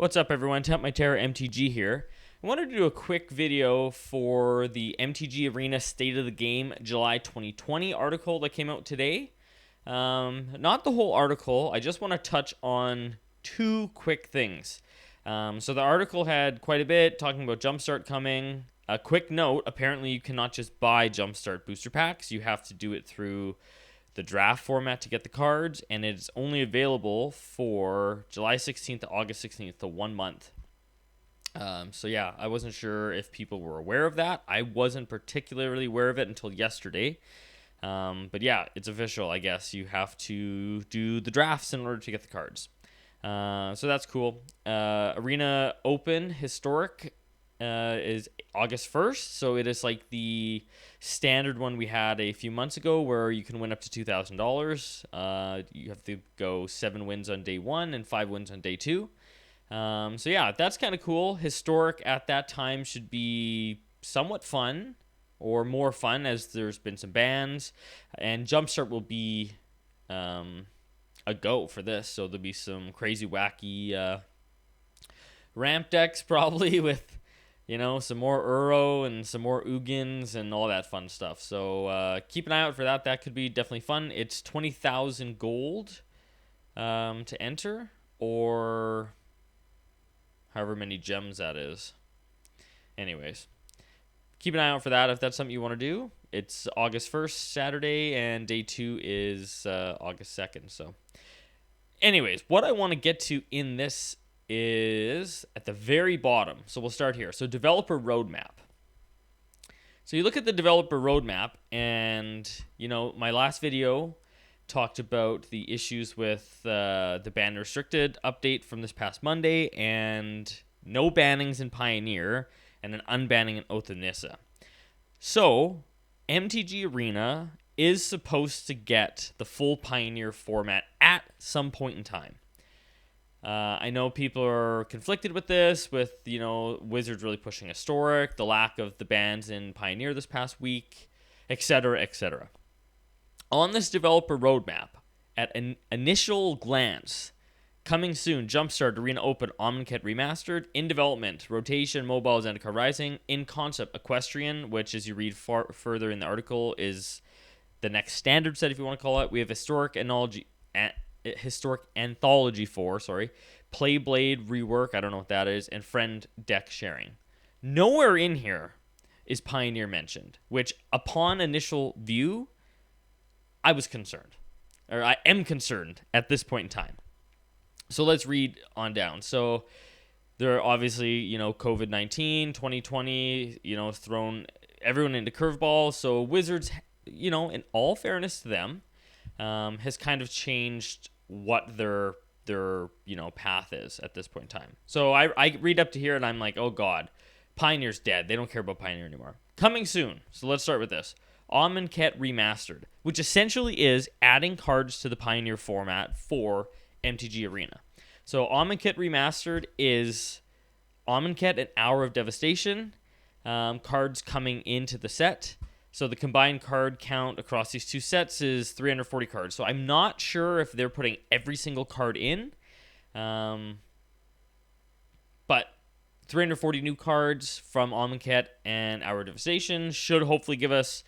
What's up, everyone? Temp My Terror MTG here. I wanted to do a quick video for the MTG Arena State of the Game July 2020 article that came out today. Not the whole article. I just want to touch on two quick things. So the article had quite a bit talking about Jumpstart coming. A quick note, apparently you cannot just buy Jumpstart booster packs. You have to do it through the draft format to get the cards, and it's only available for July 16th to August 16th, so 1 month. So yeah, I wasn't sure if people were aware of that. I wasn't particularly aware of it until yesterday. But yeah, it's official, I guess. You have to do the drafts in order to get the cards. So that's cool. Arena Open Historic is August 1st, so it is like the standard one we had a few months ago where you can win up to $2,000. You have to go 7 wins on day 1 and 5 wins on day 2. So yeah, that's kind of cool. Historic at that time should be somewhat fun, or more fun, as there's been some bans, and Jumpstart will be a go for this, so there'll be some crazy wacky ramp decks probably with some more Uro and some more Ugins and all that fun stuff. So keep an eye out for that. That could be definitely fun. It's 20,000 gold to enter, or however many gems that is. Anyways, keep an eye out for that if that's something you want to do. It's August 1st, Saturday, and day 2 is August 2nd. So anyways, what I want to get to in this is at the very bottom. So we'll start here. So developer roadmap. So you look at the developer roadmap, and my last video talked about the issues with the ban restricted update from this past Monday, and no bannings in Pioneer and an unbanning in Oath of Nissa. So MTG Arena is supposed to get the full Pioneer format at some point in time. I know people are conflicted with this, with, Wizards really pushing Historic, the lack of the bans in Pioneer this past week, etc., etc. On this developer roadmap, at an initial glance, coming soon, Jumpstart, Arena Open, Amonkhet Remastered, in development, Rotation, Mobile, Zendikar Rising, in concept, Equestrian, which, as you read further in the article, is the next standard set, if you want to call it. We have Historic Anthology 4, Playblade Rework, I don't know what that is, and Friend Deck Sharing. Nowhere in here is Pioneer mentioned, which upon initial view, I was concerned, or I am concerned at this point in time. So let's read on down. So there are obviously, COVID-19, 2020, thrown everyone into curveballs. So Wizards, in all fairness to them, has kind of changed what their path is at this point in time. So I read up to here and I'm like, oh god, Pioneer's dead. They don't care about Pioneer anymore. Coming soon. So let's start with this. Amonkhet Remastered, which essentially is adding cards to the Pioneer format for MTG Arena. So Amonkhet Remastered is Amonkhet, an Hour of Devastation, cards coming into the set. So the combined card count across these two sets is 340 cards. So I'm not sure if they're putting every single card in. But 340 new cards from Amonkhet and Hour of Devastation should hopefully give us,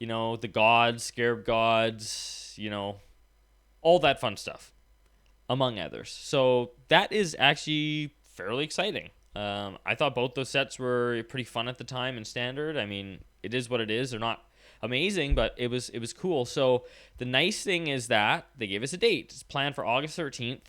the gods, Scarab gods, all that fun stuff, among others. So that is actually fairly exciting. I thought both those sets were pretty fun at the time in Standard. I mean, it is what it is. They're not amazing, but it was cool. So the nice thing is that they gave us a date. It's planned for August 13th,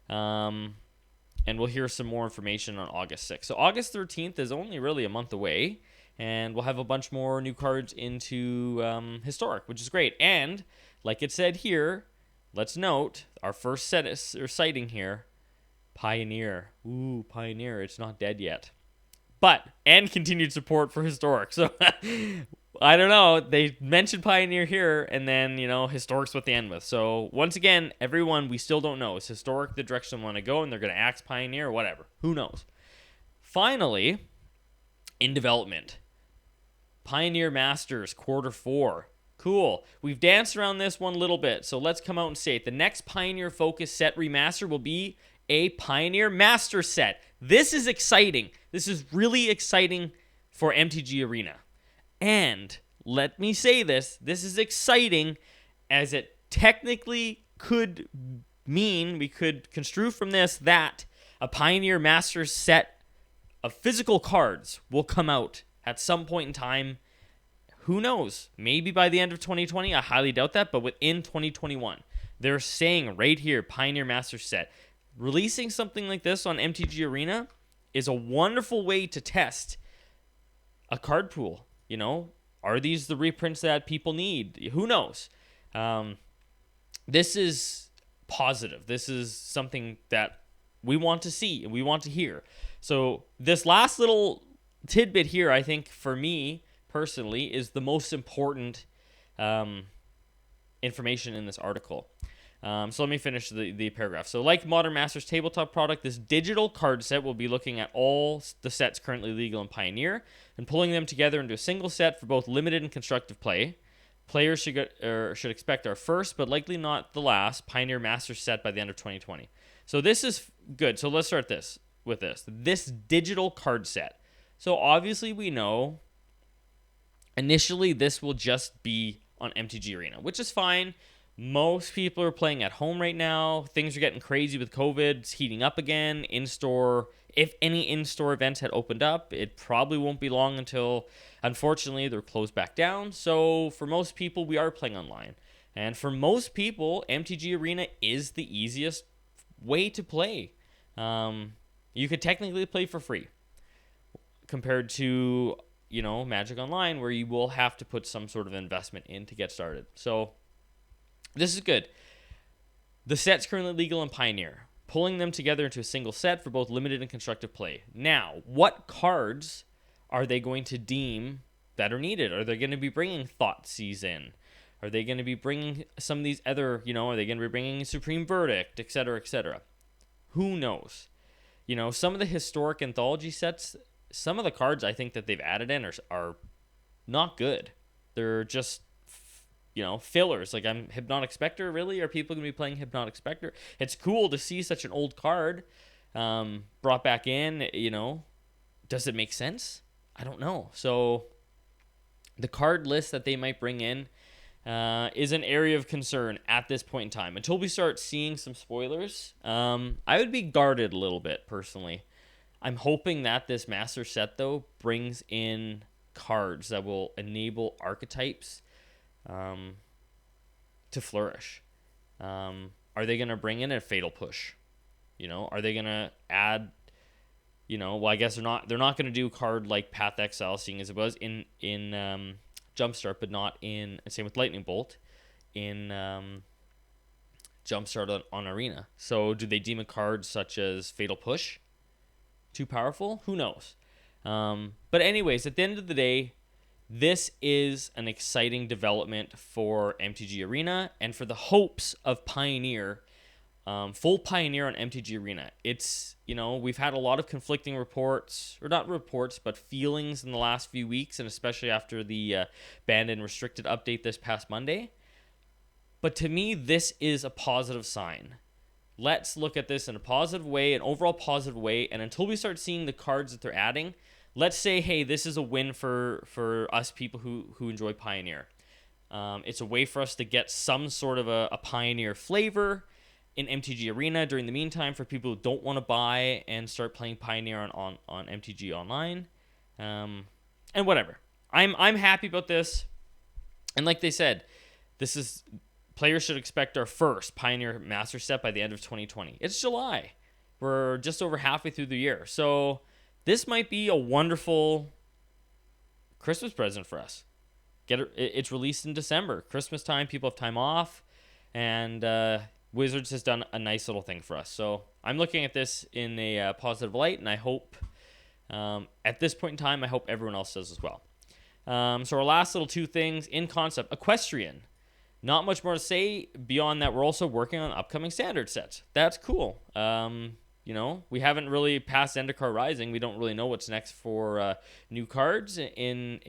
and we'll hear some more information on August 6th. So August 13th is only really a month away, and we'll have a bunch more new cards into Historic, which is great. And like it said here, let's note our first sighting here. Pioneer. Ooh, Pioneer. It's not dead yet. And continued support for Historic. So, I don't know. They mentioned Pioneer here, and then, Historic's what they end with. So, once again, everyone, we still don't know. Is Historic the direction they want to go, and they're going to axe Pioneer or whatever? Who knows? Finally, in development, Pioneer Masters Quarter 4. Cool. We've danced around this one a little bit, so let's come out and say it. The next Pioneer Focus set remaster will be a Pioneer Master Set. This is exciting. This is really exciting for MTG Arena. And let me say this is exciting as it technically could mean, we could construe from this that a Pioneer Masters set of physical cards will come out at some point in time. Who knows? Maybe by the end of 2020. I highly doubt that, but within 2021. They're saying right here, Pioneer Masters set. Releasing something like this on MTG Arena is a wonderful way to test a card pool. You know, are these the reprints that people need? Who knows? This is positive. This is something that we want to see and we want to hear. So this last little tidbit here, I think for me personally, is the most important information in this article. So let me finish the paragraph. So like Modern Masters tabletop product, this digital card set will be looking at all the sets currently legal in Pioneer and pulling them together into a single set for both limited and constructive play. Players should expect our first, but likely not the last, Pioneer Masters set by the end of 2020. So this is good. So let's start with this digital card set. So obviously we know initially this will just be on MTG Arena, which is fine. Most people are playing at home right now. Things are getting crazy with COVID. It's heating up again. In-store, if any in-store events had opened up, it probably won't be long until, unfortunately, they're closed back down. So for most people, we are playing online. And for most people, MTG Arena is the easiest way to play. You could technically play for free compared to, you know, Magic Online, where you will have to put some sort of investment in to get started. So this is good. The set's currently legal in Pioneer, pulling them together into a single set for both limited and constructive play. Now, what cards are they going to deem that are needed? Are they going to be bringing Thoughtseize in? Are they going to be bringing some of these other, you know, are they going to be bringing Supreme Verdict, etc., etc.? Who knows? You know, some of the historic anthology sets, some of the cards I think that they've added in are not good. They're just, you know, fillers. Like, I'm Hypnotic Spectre, really? Are people going to be playing Hypnotic Spectre? It's cool to see such an old card brought back in, you know. Does it make sense? I don't know. So the card list that they might bring in is an area of concern at this point in time. Until we start seeing some spoilers, I would be guarded a little bit, personally. I'm hoping that this master set, though, brings in cards that will enable archetypes to flourish. Are they going to bring in a Fatal Push? You know, are they going to add, you know, well, I guess they're not going to do a card like Path Exile, seeing as it was in Jumpstart, but not in, same with Lightning Bolt, in Jumpstart on Arena. So do they deem a card such as Fatal Push too powerful? Who knows? But anyways, at the end of the day, this is an exciting development for MTG Arena and for the hopes of Pioneer, full Pioneer on MTG Arena. It's, you know, we've had a lot of conflicting reports, or not reports, but feelings in the last few weeks, and especially after the banned and restricted update this past Monday. But to me, this is a positive sign. Let's look at this in a positive way, an overall positive way, and until we start seeing the cards that they're adding, let's say, hey, this is a win for us people who enjoy Pioneer. It's a way for us to get some sort of a Pioneer flavor in MTG Arena during the meantime for people who don't want to buy and start playing Pioneer on MTG Online. And whatever. I'm happy about this. And like they said, this is, players should expect our first Pioneer Master Set by the end of 2020. It's July. We're just over halfway through the year. So this might be a wonderful Christmas present for us. It's released in December. Christmas time, people have time off. And Wizards has done a nice little thing for us. So I'm looking at this in a positive light, and I hope, at this point in time, I hope everyone else does as well. So our last little two things in concept. Equestrian. Not much more to say beyond that. We're also working on upcoming standard sets. That's cool. You know, we haven't really passed Zendikar Rising. We don't really know what's next for new cards in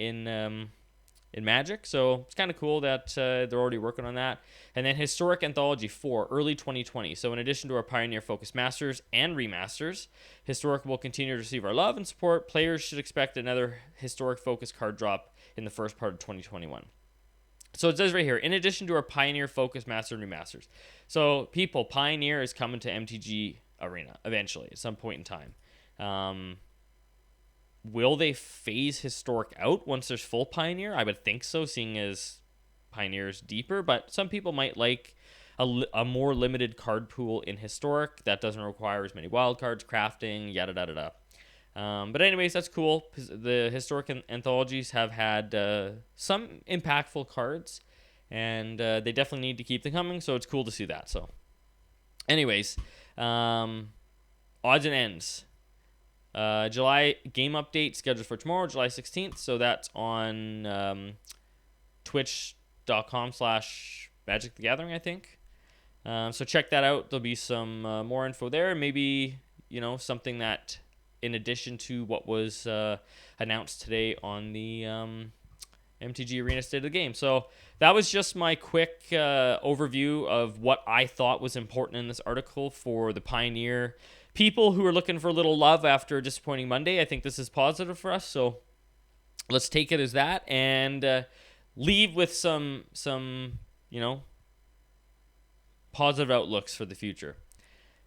in Magic. So it's kind of cool that they're already working on that. And then Historic Anthology 4, early 2020. So in addition to our Pioneer Focus Masters and Remasters, Historic will continue to receive our love and support. Players should expect another Historic Focus card drop in the first part of 2021. So it says right here, in addition to our Pioneer Focus Master and Remasters. So people, Pioneer is coming to MTG Arena eventually at some point in time. Will they phase Historic out once there's full Pioneer? I would think so, seeing as Pioneer's deeper. But some people might like a more limited card pool in Historic that doesn't require as many wildcards, crafting, yada, yada, yada. But anyways, that's cool. The Historic Anthologies have had some impactful cards, and they definitely need to keep them coming, so it's cool to see that. So anyways, odds and ends. July game update scheduled for tomorrow, July 16th, so that's on twitch.com/Magic the Gathering, I think. So check that out. There'll be some more info there. Maybe, something that, in addition to what was announced today on the MTG Arena State of the Game. So that was just my quick overview of what I thought was important in this article for the Pioneer people who are looking for a little love after a disappointing Monday. I think this is positive for us, so let's take it as that and leave with some positive outlooks for the future.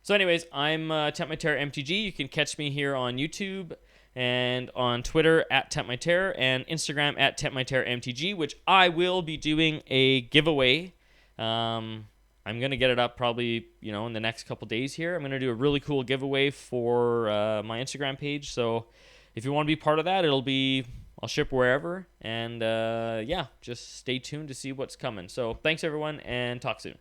So anyways, I'm TempMyTerror MTG. You can catch me here on YouTube and on Twitter at TempMyTerror and Instagram at TempMyTerrorMTG, which I will be doing a giveaway. I'm going to get it up probably, in the next couple days here. I'm going to do a really cool giveaway for my Instagram page. So if you want to be part of that, I'll ship wherever. And just stay tuned to see what's coming. So thanks everyone and talk soon.